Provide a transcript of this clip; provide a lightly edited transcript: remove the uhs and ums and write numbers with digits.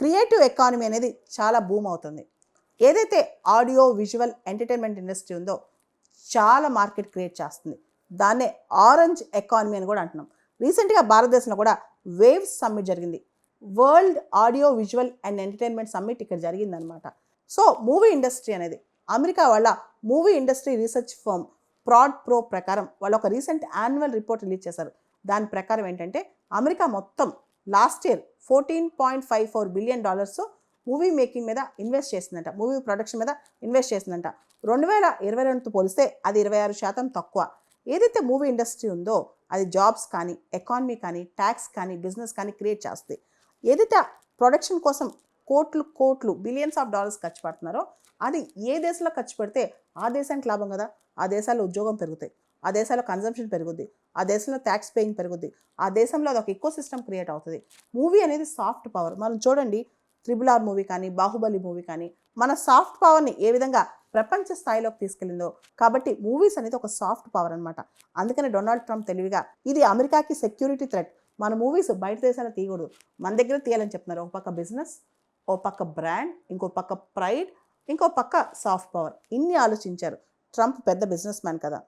Creative economy అనేది చాలా boom అవుతుంది. ఏదైతే ఆడియో విజువల్ ఎంటర్టైన్మెంట్ ఇండస్ట్రీ ఉందో చాలా మార్కెట్ క్రియేట్ చేస్తుంది. దాన్నే ఆరెంజ్ ఎకానమీ అని కూడా అంటున్నాం. రీసెంట్గా భారతదేశంలో కూడా వేవ్స్ సమ్మిట్ జరిగింది. World audio visual and entertainment summit ఇక్కడ జరిగిందనమాట. సో మూవీ ఇండస్ట్రీ అనేది అమెరికా వాళ్ళ movie industry research firm Prod Pro ప్రకారం వాళ్ళు ఒక రీసెంట్ యాన్యువల్ రిపోర్ట్ రిలీజ్ చేశారు. దాని ప్రకారం ఏంటంటే అమెరికా మొత్తం last year $14.54 billion movie making మీద ఇన్వెస్ట్ చేసిందంట, మూవీ ప్రొడక్షన్ మీద ఇన్వెస్ట్ చేసిందంట. 2022తో పోలిస్తే అది 26% తక్కువ. ఏదైతే మూవీ ఇండస్ట్రీ ఉందో అది జాబ్స్ కానీ, ఎకానమీ కానీ, ట్యాక్స్ కానీ, బిజినెస్ కానీ క్రియేట్ చేస్తుంది. ఏదైతే ప్రొడక్షన్ కోసం కోట్లు బిలియన్స్ ఆఫ్ డాలర్స్ ఖర్చు పెడుతున్నారో అది ఏ దేశంలో ఖర్చు పెడితే ఆ దేశానికి లాభం కదా. ఆ దేశాల్లో ఉద్యోగం పెరుగుతాయి, ఆ దేశాల్లో కన్జంప్షన్ పెరుగుద్ది, ఆ దేశంలో ట్యాక్స్ పేయింగ్ పెరుగుద్ది, ఆ దేశంలో అదొక ఎకో సిస్టమ్ క్రియేట్ అవుతుంది. మూవీ అనేది సాఫ్ట్ పవర్. మనం చూడండి, RRR మూవీ కానీ, బాహుబలి మూవీ కానీ మన సాఫ్ట్ పవర్ని ఏ విధంగా ప్రపంచ స్థాయిలోకి తీసుకెళ్ళిందో. కాబట్టి మూవీస్ అనేది ఒక సాఫ్ట్ పవర్ అనమాట. అందుకని డొనాల్డ్ ట్రంప్ తెలివిగా ఇది అమెరికాకి సెక్యూరిటీ థ్రెట్, మన మూవీస్ బయట దేశాలు తీయకూడదు, మన దగ్గర తీయాలని చెప్తున్నారు. ఒక పక్క బిజినెస్, ఓ పక్క బ్రాండ్, ఇంకో పక్క ప్రైడ్, ఇంకో పక్క సాఫ్ట్ పవర్. ఇన్ని ఆలోచించారు. ట్రంప్ పెద్ద బిజినెస్ మ్యాన్ కదా.